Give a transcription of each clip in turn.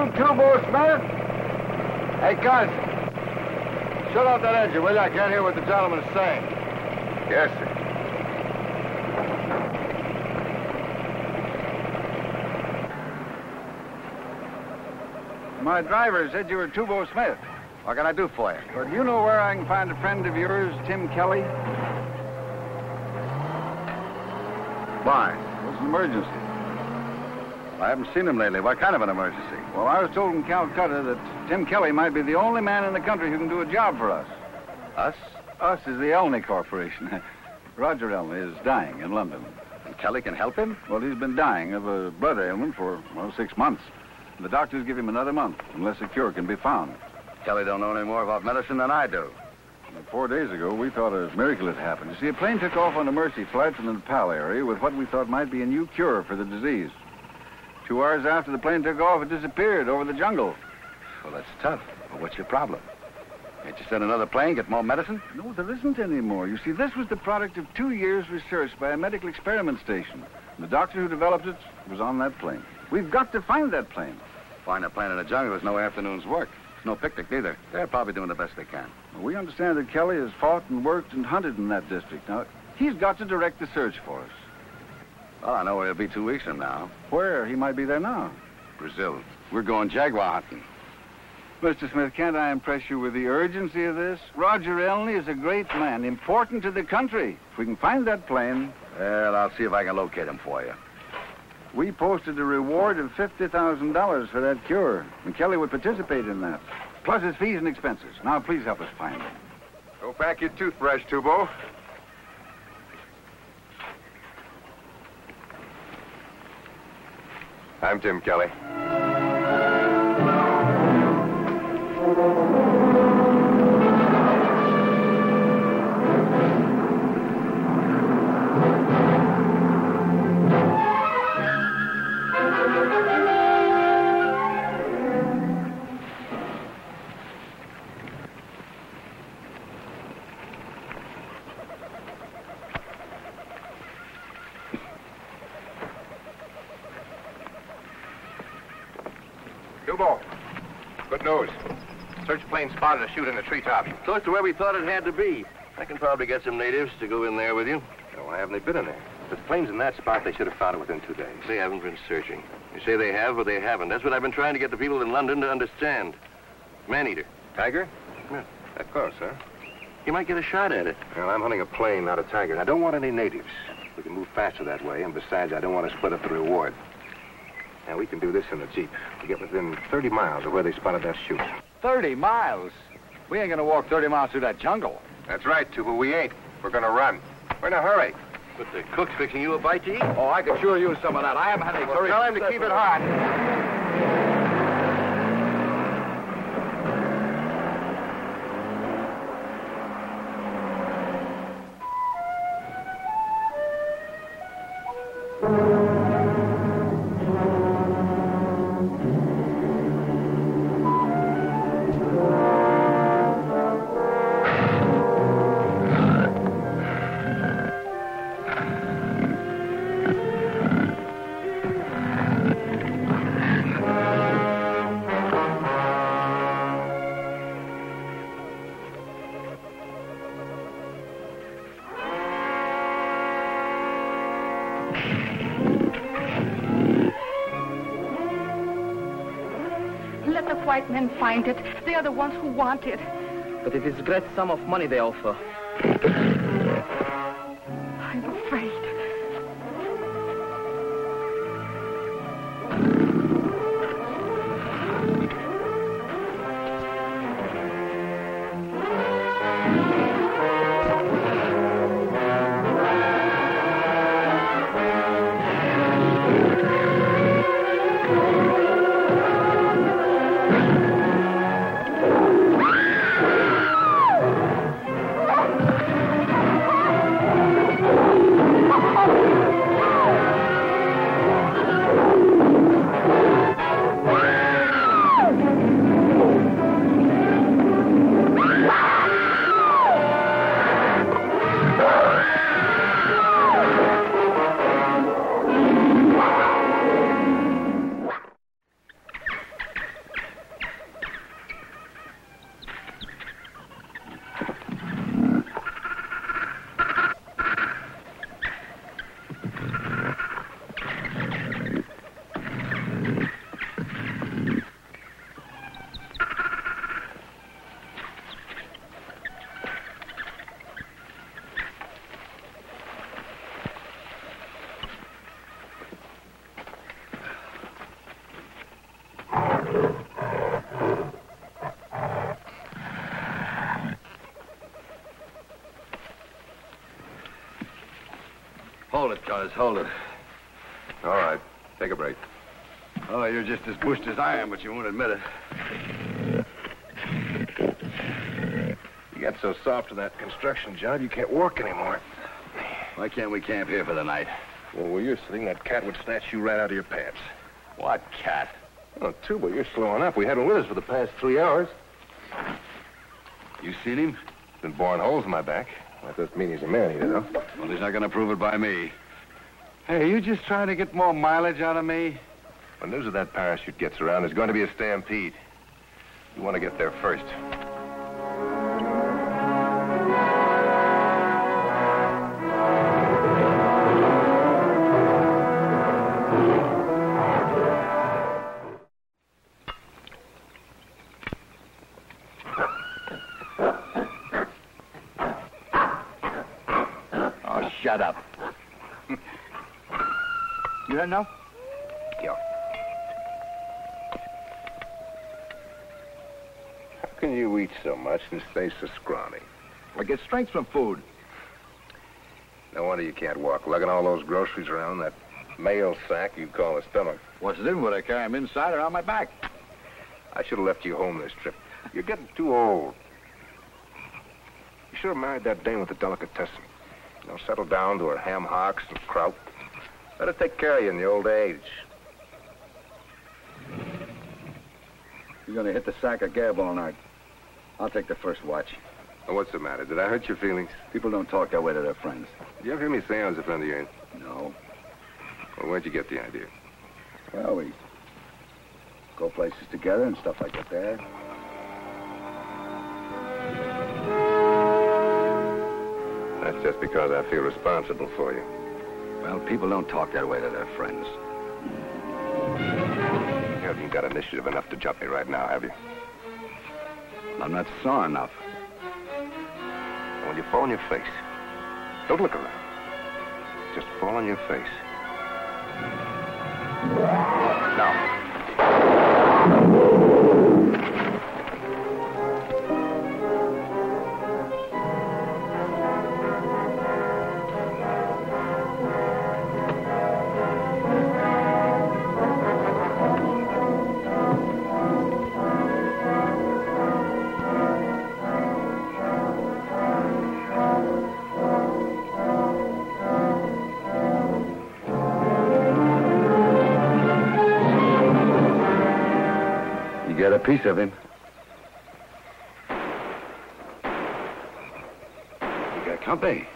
you Toubo Smith? Hey, Gus. Shut off that engine, will you? I can't hear what the gentleman is saying. Yes, sir. My driver said you were Toubo Smith. What can I do for you? Well, do you know where I can find a friend of yours, Tim Kelly? Why? It's an emergency. I haven't seen him lately. What kind of an emergency? Well, I was told in Calcutta that Tim Kelly might be the only man in the country who can do a job for us. Us? Us is the Elney Corporation. Roger Elney is dying in London. And Kelly can help him? Well, he's been dying of a blood ailment for, 6 months. The doctors give him another month, unless a cure can be found. Kelly don't know any more about medicine than I do. 4 days ago, we thought a miracle had happened. You see, a plane took off on the Mersey flight from the Nepal area with what we thought might be a new cure for the disease. 2 hours after the plane took off, it disappeared over the jungle. Well, that's tough. But what's your problem? Can't you send another plane, get more medicine? No, there isn't any more. You see, this was the product of 2 years' research by a medical experiment station. The doctor who developed it was on that plane. We've got to find that plane. Find a plane in the jungle is no afternoon's work. It's no picnic either. They're probably doing the best they can. Well, we understand that Kelly has fought and worked and hunted in that district. Now, he's got to direct the search for us. Well, I know where he'll be 2 weeks from now. Where? He might be there now. Brazil. We're going jaguar hunting. Mr. Smith, can't I impress you with the urgency of this? Roger Elney is a great man, important to the country. If we can find that plane... Well, I'll see if I can locate him for you. We posted a reward of $50,000 for that cure, and Kelly would participate in that, plus his fees and expenses. Now, please help us find him. Go pack your toothbrush, Toubo. I'm Tim Kelly. Toubo, good news. Search plane spotted a chute in the treetop. Close to where we thought it had to be. I can probably get some natives to go in there with you. No, why haven't they been in there? If the plane's in that spot, they should have found it within 2 days. They haven't been searching. You say they have, but they haven't. That's what I've been trying to get the people in London to understand. Man-eater. Tiger? Yeah. Of course, sir. You might get a shot at it. Well, I'm hunting a plane, not a tiger, and I don't want any natives. We can move faster that way, and besides, I don't want to split up the reward. Now, we can do this in the Jeep. We get within 30 miles of where they spotted that chute. 30 miles? We ain't gonna walk 30 miles through that jungle. That's right, Toubo, we ain't. We're gonna run. We're in a hurry. But the cook's fixing you a bite to eat. Oh, I could sure use some of that. I haven't had any curry. Tell him to keep it hot. Let the white men find it. They are the ones who want it. But it is a great sum of money they offer. I'm afraid. Hold it, Cuz, hold it. All right. Take a break. Oh, you're just as pushed as I am, but you won't admit it. You got so soft in that construction job, you can't work anymore. Why can't we camp here for the night? Well, where you're sitting, that cat would snatch you right out of your pants. What cat? Oh, Toubo, you're slowing up. We had him with us for the past 3 hours. You seen him? Been boring holes in my back. That doesn't mean he's a man-eater, though. Well, he's not going to prove it by me. Hey, are you just trying to get more mileage out of me? When news of that parachute gets around, there's going to be a stampede. You want to get there first. Oh, shut up. You don't know? Yeah. How can you eat so much and stay so scrawny? I get strength from food. No wonder you can't walk, lugging all those groceries around in that mail sack you call a stomach. What's it in? Would I carry him inside or on my back? I should have left you home this trip. You're getting too old. You should have married that dame with the delicatessen. You know, settle down to her ham hocks and kraut. Let her take care of you in the old age. You're going to hit the sack of gab all night. I'll take the first watch. Well, what's the matter? Did I hurt your feelings? People don't talk that way to their friends. Did you ever hear me say I was a friend of yours? No. Well, where'd you get the idea? Well, we go places together and stuff like that there. That's just because I feel responsible for you. Well, people don't talk that way to their friends. You haven't got initiative enough to jump me right now, have you? I'm not sore enough. When you fall on your face, don't look around. Just fall on your face. Now. Get a piece of him. You got company.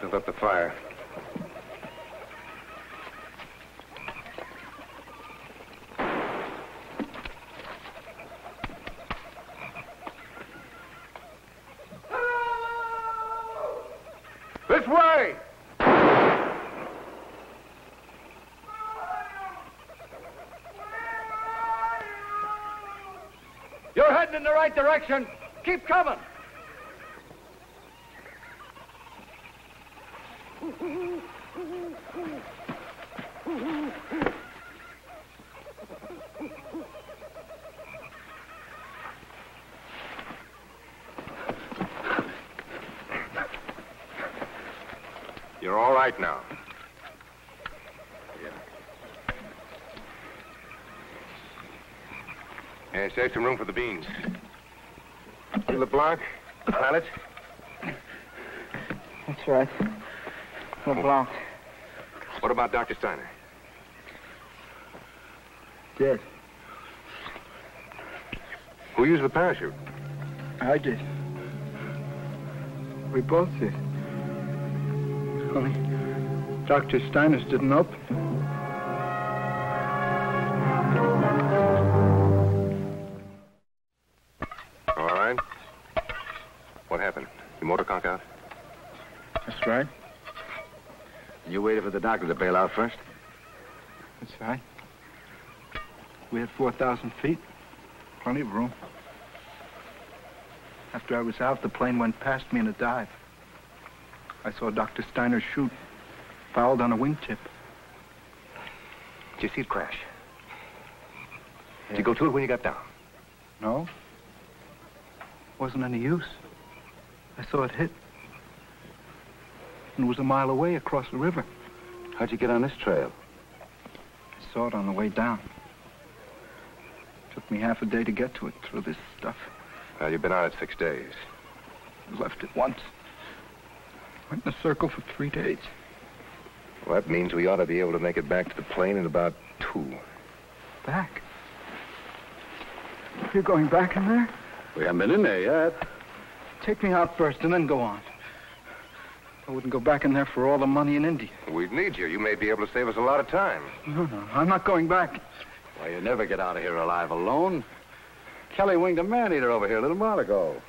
Build up the fire. This way! You're heading in the right direction. Keep coming. You're all right now. And save some room for the beans. LeBlanc, pilot. That's right. LeBlanc. What about Dr. Steiner? Dead. Who used the parachute? I did. We both did. Only Dr. Steiner's didn't open. All right. What happened? Your motor conk out? That's right. You waited for the doctor to bail out first? That's right. We had 4,000 feet. Plenty of room. After I was out, the plane went past me in a dive. I saw Dr. Steiner shoot, fouled on a wingtip. Did you see it crash? Did you go to it when you got down? No. Wasn't any use. I saw it hit. And it was a mile away across the river. How'd you get on this trail? I saw it on the way down. Took me half a day to get to it through this stuff. Well, you've been on it 6 days. I left it once. Went in a circle for 3 days. Well, that means we ought to be able to make it back to the plane in about 2. Back? You're going back in there? We haven't been in there yet. Take me out first and then go on. I wouldn't go back in there for all the money in India. We'd need you. You may be able to save us a lot of time. No, I'm not going back. Why, you never get out of here alive alone. Kelly winged a man-eater over here a little while ago.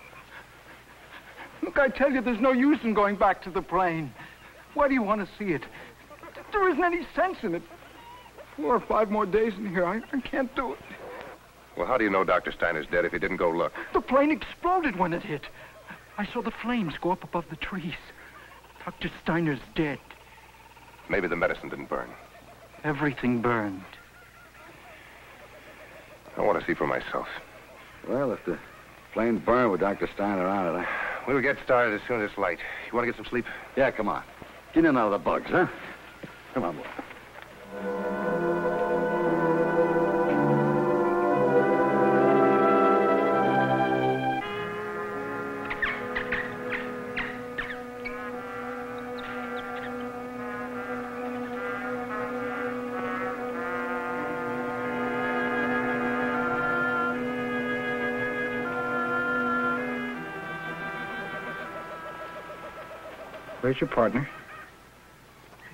Look, I tell you, there's no use in going back to the plane. Why do you want to see it? There isn't any sense in it. 4 or 5 more days in here, I can't do it. Well, how do you know Dr. Steiner's dead if you didn't go look? The plane exploded when it hit. I saw the flames go up above the trees. Dr. Steiner's dead. Maybe the medicine didn't burn. Everything burned. I want to see for myself. Well, if the plane burned with Dr. Steiner on it, We'll get started as soon as it's light. You want to get some sleep? Yeah, come on. Get in out of the bugs, huh? Come on, boy. Where's your partner?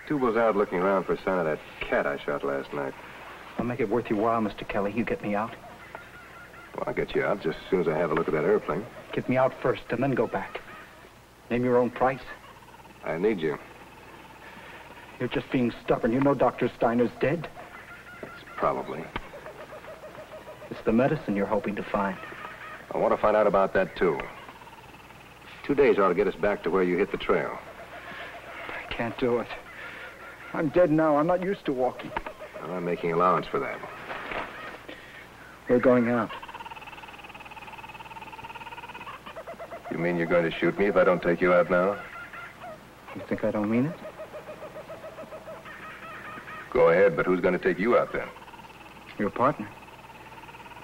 Toubo's out looking around for a sign of that cat I shot last night. I'll make it worth your while, Mr. Kelly. You get me out. Well, I'll get you out just as soon as I have a look at that airplane. Get me out first and then go back. Name your own price. I need you. You're just being stubborn. You know Dr. Steiner's dead. Probably. It's the medicine you're hoping to find. I want to find out about that, too. 2 days ought to get us back to where you hit the trail. I can't do it. I'm dead now. I'm not used to walking. Well, I'm making allowance for that. We're going out. You mean you're going to shoot me if I don't take you out now? You think I don't mean it? Go ahead, but who's going to take you out then? Your partner.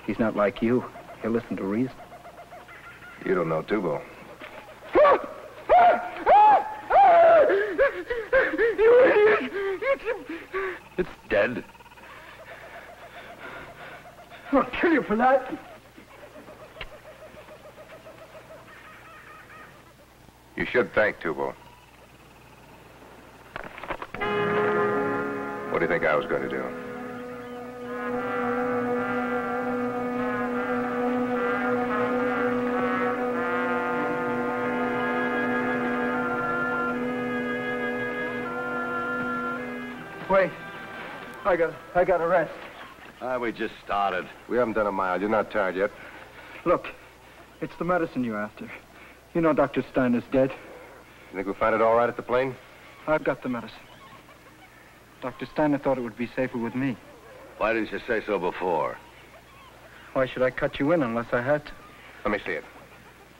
He's not like you. He'll listen to reason. You don't know Toubo. You idiot! It's dead. I'll kill you for that. You should thank Toubo. What do you think I was going to do? Wait. I got to rest. We just started. We haven't done a mile. You're not tired yet? Look, it's the medicine you're after. You know Dr. Steiner's dead. You think we'll find it all right at the plane? I've got the medicine. Dr. Steiner thought it would be safer with me. Why didn't you say so before? Why should I cut you in unless I had to? Let me see it.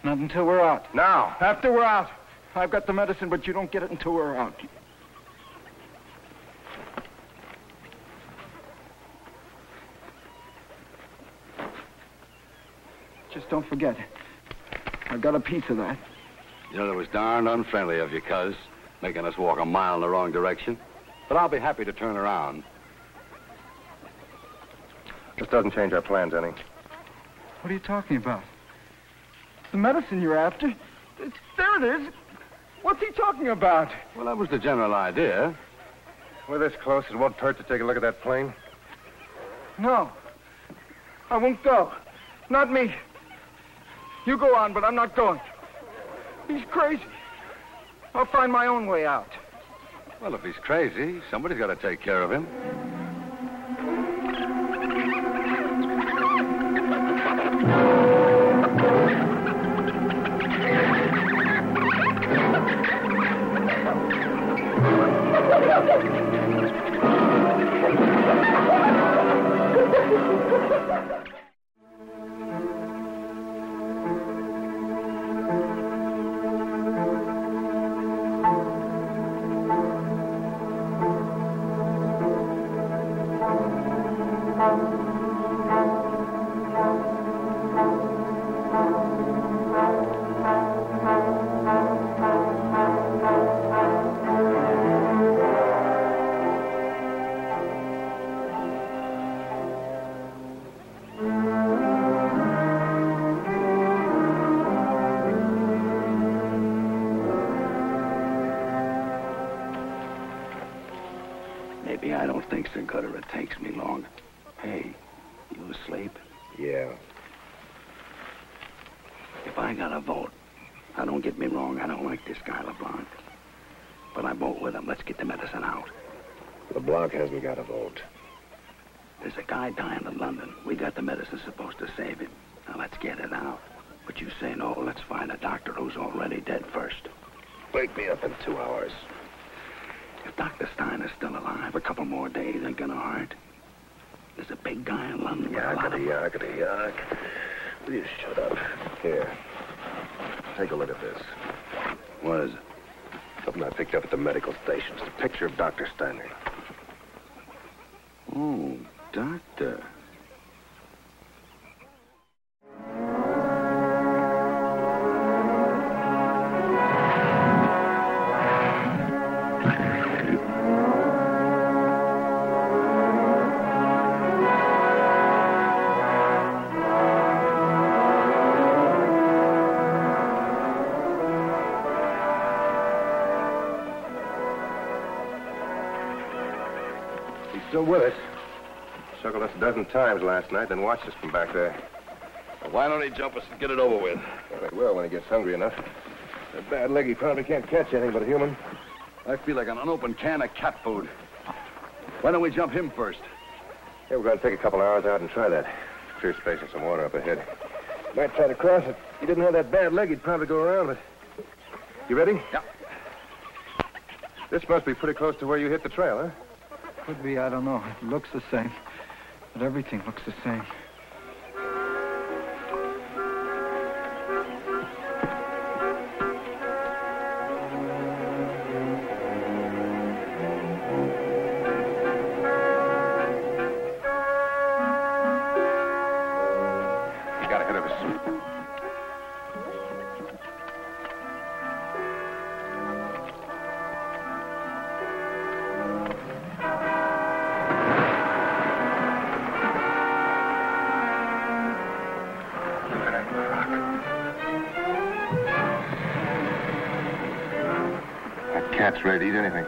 Not until we're out. Now! After we're out. I've got the medicine, but you don't get it until we're out. Just don't forget. I've got a piece of that. You know, that was darned unfriendly of you, cuz, making us walk a mile in the wrong direction. But I'll be happy to turn around. This doesn't change our plans any. What are you talking about? The medicine you're after? There it is. What's he talking about? Well, that was the general idea. We're this close, it won't hurt to take a look at that plane. No. I won't go. Not me. You go on, but I'm not going. He's crazy. I'll find my own way out. Well, if he's crazy, somebody's got to take care of him. Maybe I don't think so good or it takes me long. Hey, you asleep? Yeah. If I got a vote, now don't get me wrong, I don't like this guy LeBlanc. But I vote with him. Let's get the medicine out. LeBlanc hasn't got a vote. There's a guy dying in London. We got the medicine supposed to save him. Now let's get it out. But you say no, let's find a doctor who's already dead first. Wake me up in 2 hours. If Dr. Stein is still alive, a couple more days ain't gonna hurt. There's a big guy in London with a lot of... Yakety-yak. Will you shut up? Here. Take a look at this. What is it? Something I picked up at the medical station. It's a picture of Dr. Steiner. Oh, doctor. He's still with us. Circled us a dozen times last night, then watched us from back there. Well, why don't he jump us and get it over with? Well, he will when he gets hungry enough. That bad leg, he probably can't catch anything but a human. I feel like an unopened can of cat food. Why don't we jump him first? Yeah, we're going to take a couple hours out and try that. Clear space and some water up ahead. Might try to cross it. If he didn't have that bad leg, he'd probably go around it. You ready? Yeah. This must be pretty close to where you hit the trail, huh? Could be, I don't know. It looks the same. But everything looks the same. He got ahead of us. That cat's ready to eat anything.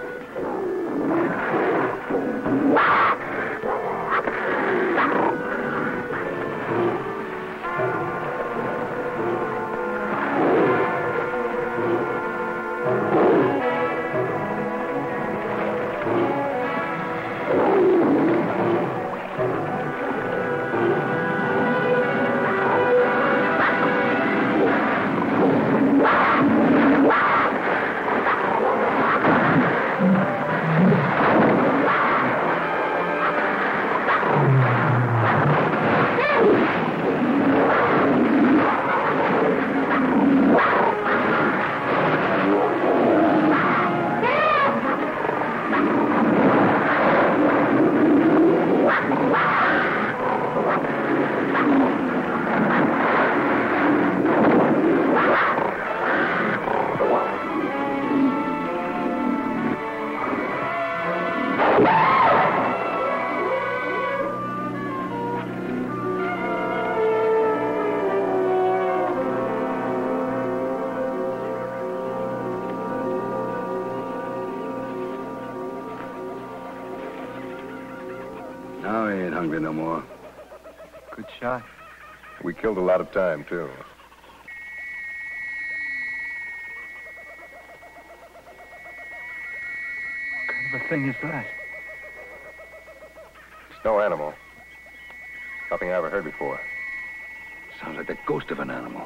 Now he ain't hungry no more. Good shot. We killed a lot of time, too. What kind of a thing is that? It's no animal. Nothing I ever heard before. Sounds like the ghost of an animal.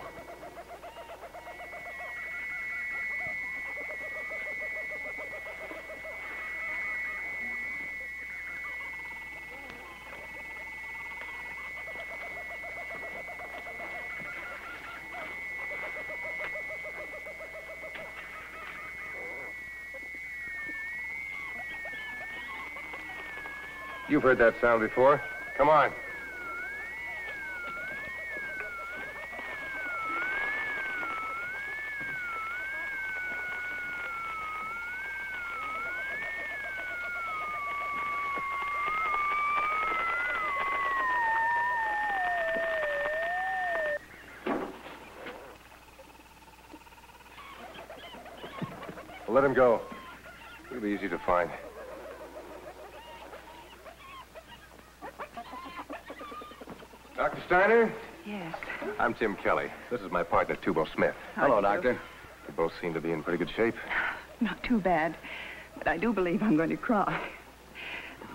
You've heard that sound before. Come on. Let him go. It'll be easy to find. Dr. Steiner? Yes. I'm Tim Kelly. This is my partner, Toubo Smith. Hello, Doctor. We both seem to be in pretty good shape. Not too bad. But I do believe I'm going to cry.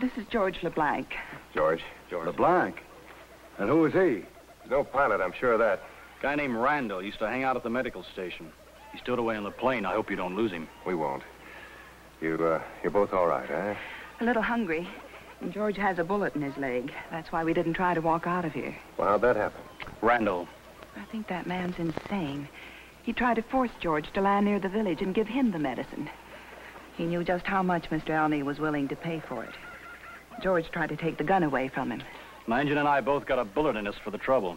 This is George LeBlanc. George? LeBlanc? And who is he? He's no pilot, I'm sure of that. Guy named Randall used to hang out at the medical station. He stowed away on the plane. I hope you don't lose him. We won't. You're both all right, eh? A little hungry. And George has a bullet in his leg. That's why we didn't try to walk out of here. Well, how'd that happen? Randall. I think that man's insane. He tried to force George to land near the village and give him the medicine. He knew just how much Mr. Elney was willing to pay for it. George tried to take the gun away from him. Mangan and I both got a bullet in us for the trouble.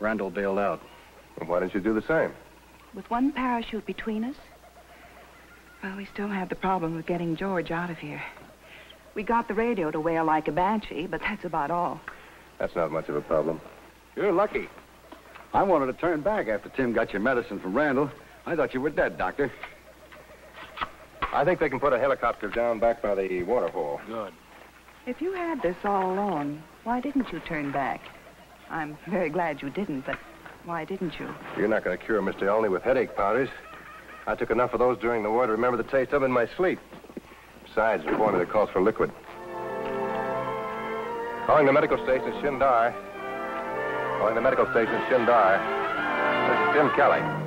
Randall bailed out. Well, why didn't you do the same? With one parachute between us, well, we still have the problem of getting George out of here. We got the radio to wail like a banshee, but that's about all. That's not much of a problem. You're lucky. I wanted to turn back after Tim got your medicine from Randall. I thought you were dead, Doctor. I think they can put a helicopter down back by the waterfall. Good. If you had this all along, why didn't you turn back? I'm very glad you didn't, but why didn't you? You're not going to cure Mr. Elney with headache powders. I took enough of those during the war to remember the taste of them in my sleep. Besides, the formula calls for liquid. Calling the medical station, Shindar. Calling the medical station, Shindar. This is Tim Kelly.